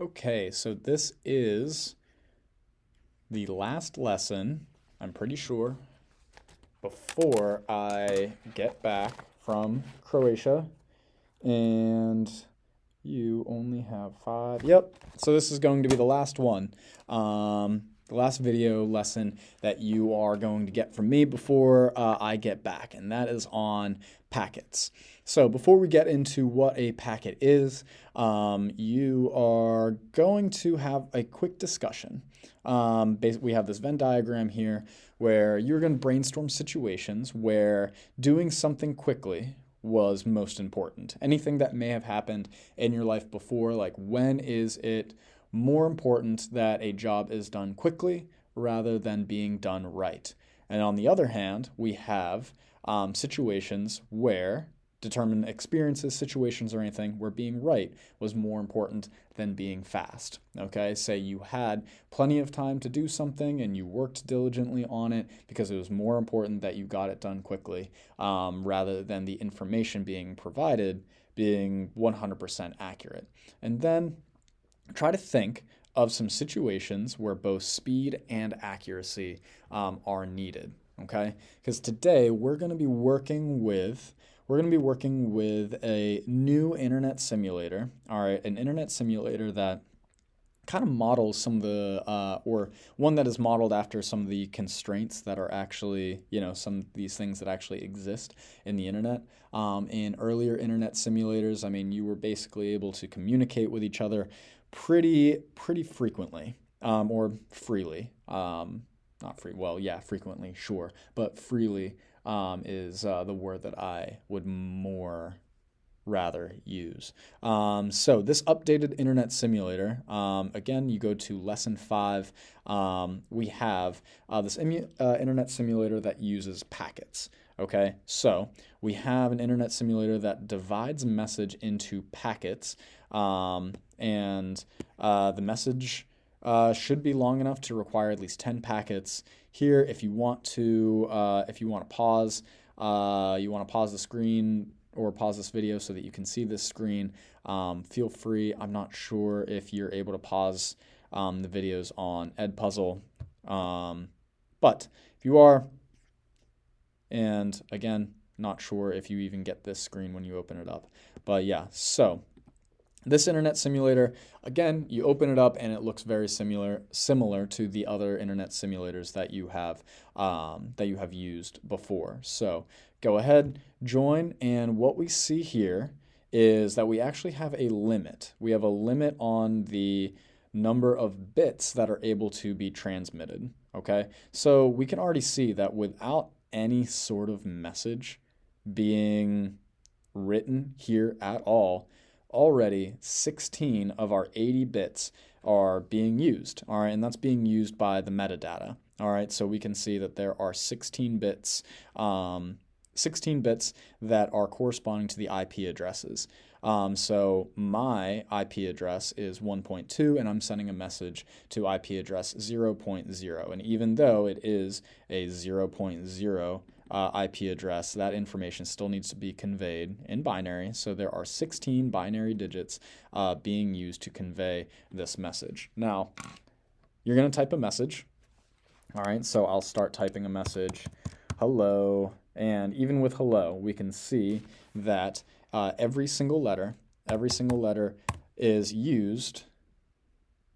Okay, so this is the last lesson, I'm pretty sure, before I get back from Croatia. And you only have 5. Yep. So this is going to be the last one. The last video lesson that you are going to get from me before I get back, and that is on packets. So before we get into what a packet is, you are going to have a quick discussion. We have this Venn diagram here where you're going to brainstorm situations where doing something quickly was most important. Anything that may have happened in your life before, like when is it more important that a job is done quickly rather than being done right? And on the other hand, we have situations where determined experiences, situations, or anything where being right was more important than being fast. Okay, say you had plenty of time to do something and you worked diligently on it because it was more important that you got it done quickly rather than the information being provided being 100% accurate. And then try to think of some situations where both speed and accuracy are needed. Okay, because today we're going to be working with a new internet simulator. All right, an internet simulator that kind of models some of the or one that is modeled after some of the constraints that are actually, some of these things that actually exist in the internet. In earlier internet simulators, I mean, you were basically able to communicate with each other pretty frequently, or freely. Not free. Well, yeah, frequently, sure, but freely is the word that I would more rather use. So this updated internet simulator, again, you go to lesson 5. We have this internet simulator that uses packets. Okay, so we have an internet simulator that divides a message into packets, and the message should be long enough to require at least 10 packets. Here, if you want to pause, the screen or pause this video so that you can see this screen, feel free. I'm not sure if you're able to pause the videos on Edpuzzle, but if you are, and again, not sure if you even get this screen when you open it up. But yeah, so this internet simulator, again, you open it up and it looks very similar to the other internet simulators that you have used before. So go ahead, join, and what we see here is that we actually have a limit. We have a limit on the number of bits that are able to be transmitted. Okay, so we can already see that without any sort of message being written here at all, already 16 of our 80 bits are being used. All right, and that's being used by the metadata. All right, so we can see that there are 16 bits that are corresponding to the IP addresses. So my IP address is 1.2, and I'm sending a message to IP address 0.0. And even though it is a 0.0 IP address, that information still needs to be conveyed in binary. So there are 16 binary digits being used to convey this message. Now, you're going to type a message. All right, so I'll start typing a message. Hello. And even with hello, we can see that every single letter is used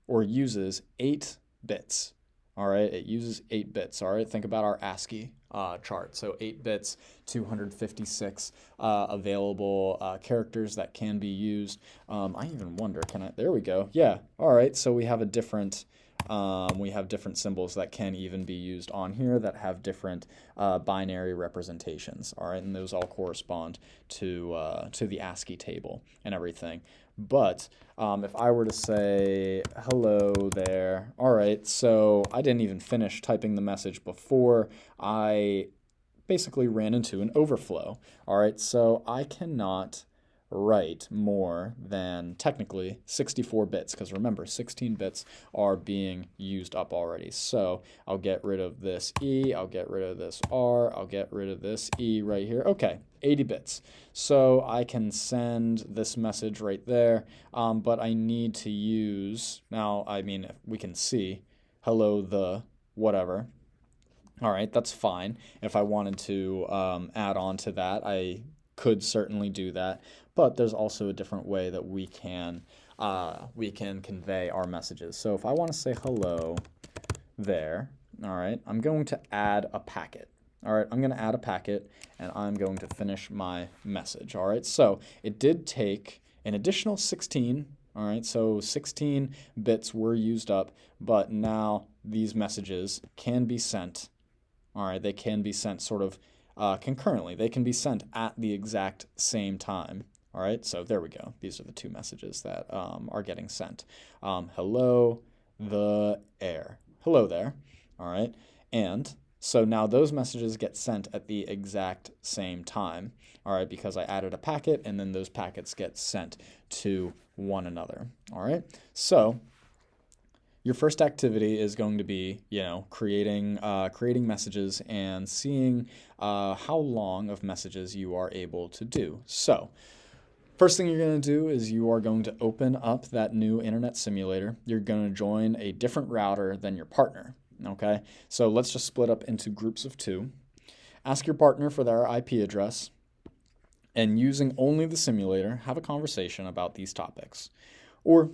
or uses 8 bits. All right, it uses 8 bits. All right, think about our ASCII chart. So 8 bits, 256 available characters that can be used. I even wonder, there we go. Yeah, all right, so we have different symbols that can even be used on here that have different binary representations. All right, and those all correspond to the ASCII table and everything. But if I were to say hello there, all right, so I didn't even finish typing the message before I basically ran into an overflow. All right, so I cannot write more than technically 64 bits, because remember, 16 bits are being used up already. So I'll get rid of this E, I'll get rid of this R, I'll get rid of this E right here. Okay, 80 bits. So I can send this message right there, but I need to use, now, I mean, we can see hello the whatever. All right, that's fine. If I wanted to add on to that, I could certainly do that. But there's also a different way that we can convey our messages. So if I want to say hello there, all right, I'm going to add a packet. All right, I'm going to add a packet, and I'm going to finish my message. All right, so it did take an additional 16. All right, so 16 bits were used up, but now these messages can be sent. All right, they can be sent sort of concurrently. They can be sent at the exact same time. All right, so there we go. These are the two messages that are getting sent. Hello, the air. Hello there. All right, and so now those messages get sent at the exact same time. All right, because I added a packet, and then those packets get sent to one another. All right, so your first activity is going to be, creating messages and seeing how long of messages you are able to do. So first thing you're going to do is you are going to open up that new internet simulator. You're going to join a different router than your partner. Okay, so let's just split up into groups of 2. Ask your partner for their IP address, and using only the simulator, have a conversation about these topics. Or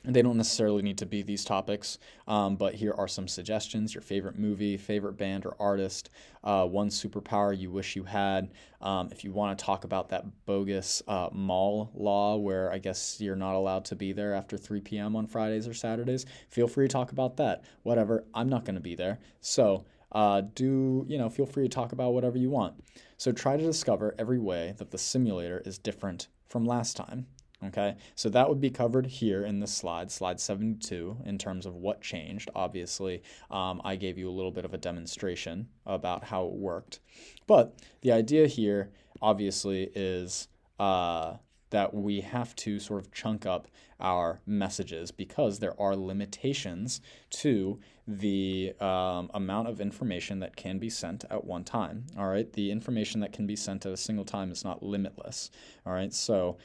they don't necessarily need to be these topics, but here are some suggestions: your favorite movie, favorite band or artist, one superpower you wish you had. If you want to talk about that bogus mall law where I guess you're not allowed to be there after 3 p.m. on Fridays or Saturdays, feel free to talk about that. Whatever, I'm not going to be there. So feel free to talk about whatever you want. So try to discover every way that the simulator is different from last time. Okay, so that would be covered here in this slide 72, in terms of what changed. Obviously, I gave you a little bit of a demonstration about how it worked. But the idea here, obviously, is that we have to sort of chunk up our messages because there are limitations to the amount of information that can be sent at one time. All right, the information that can be sent at a single time is not limitless. All right, so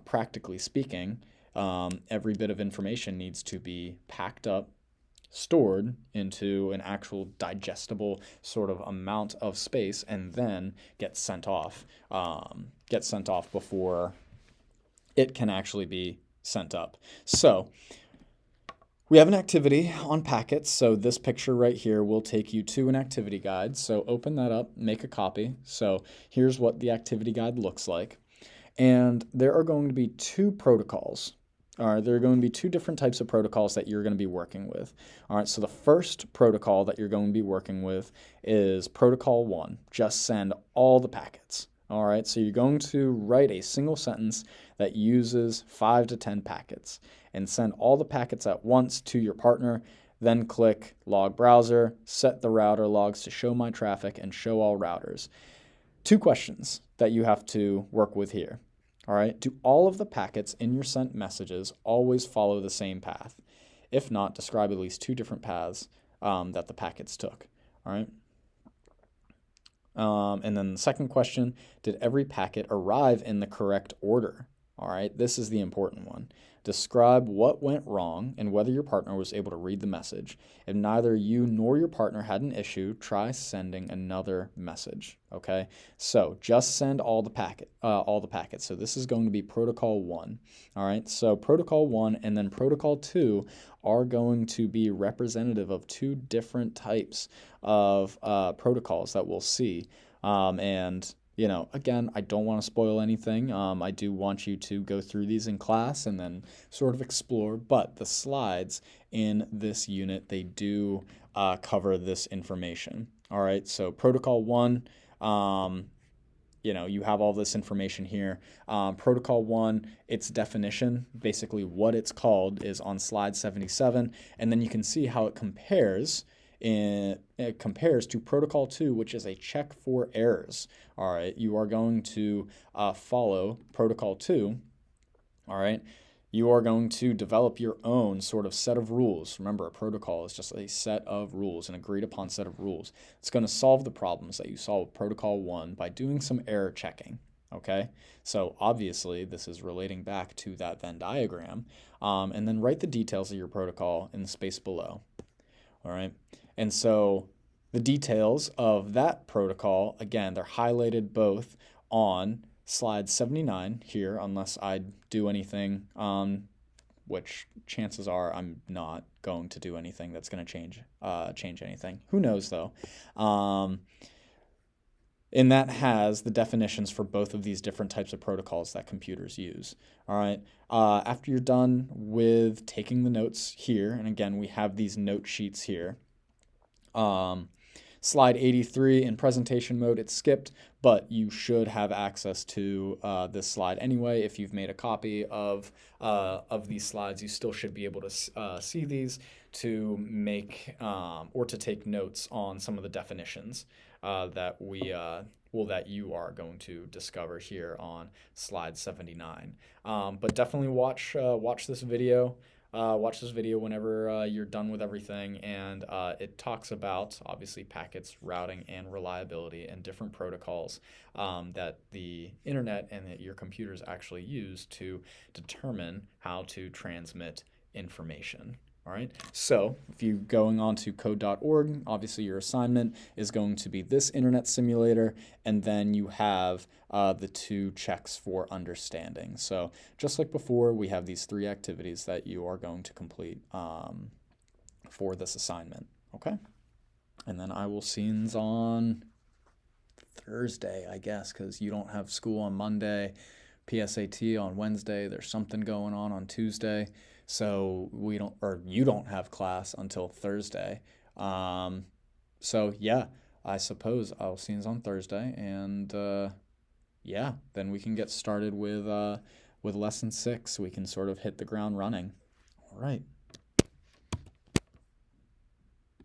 practically speaking, every bit of information needs to be packed up, stored into an actual digestible sort of amount of space, and then get sent off. Before it can actually be sent up. So we have an activity on packets. So this picture right here will take you to an activity guide. So open that up, make a copy. So here's what the activity guide looks like. And there are going to be 2 protocols. All right, there are going to be 2 different types of protocols that you're going to be working with. All right, so the first protocol that you're going to be working with is protocol 1, just send all the packets. All right, so you're going to write a single sentence that uses 5 to 10 packets and send all the packets at once to your partner. Then click Log Browser, set the router logs to show my traffic and show all routers. 2 questions that you have to work with here. All right, do all of the packets in your sent messages always follow the same path? If not, describe at least 2 different paths that the packets took. All right. And then the second question, did every packet arrive in the correct order? All right, this is the important one. Describe what went wrong and whether your partner was able to read the message. If neither you nor your partner had an issue, try sending another message. Okay, so just send all the packets. So this is going to be protocol 1. All right, so protocol 1 and then protocol 2 are going to be representative of 2 different types of protocols that we'll see. Again, I don't want to spoil anything. I do want you to go through these in class and then sort of explore, but the slides in this unit, they do cover this information. All right, so protocol 1, you have all this information here. Protocol 1, its definition, basically what it's called, is on slide 77, and then you can see how it compares it compares to protocol 2, which is a check for errors. All right, you are going to follow protocol 2. All right, you are going to develop your own sort of set of rules. Remember, a protocol is just a set of rules, an agreed upon set of rules. It's going to solve the problems that you saw with protocol 1 by doing some error checking. Okay, so obviously this is relating back to that Venn diagram, and then write the details of your protocol in the space below. All right, and so the details of that protocol, again, they're highlighted both on slide 79 here, unless I do anything, which chances are I'm not going to do anything that's going to change anything. Who knows though? And that has the definitions for both of these different types of protocols that computers use. All right. After you're done with taking the notes here, and again, we have these note sheets here. Slide 83 in presentation mode, it's skipped, but you should have access to this slide anyway. If you've made a copy of these slides, you still should be able to see these to make or to take notes on some of the definitions that that you are going to discover here on slide 79. But definitely watch this video. Watch this video whenever you're done with everything, and it talks about, obviously, packets, routing, and reliability, and different protocols that the internet and that your computers actually use to determine how to transmit information. All right, so if you're going on to code.org, obviously your assignment is going to be this internet simulator, and then you have the 2 checks for understanding. So just like before, we have these 3 activities that you are going to complete for this assignment, okay? And then I will see you on Thursday, I guess, because you don't have school on Monday, PSAT on Wednesday, there's something going on Tuesday. So you don't have class until Thursday. So yeah, I suppose I'll see you on Thursday, and yeah, then we can get started with lesson 6. We can sort of hit the ground running. All right.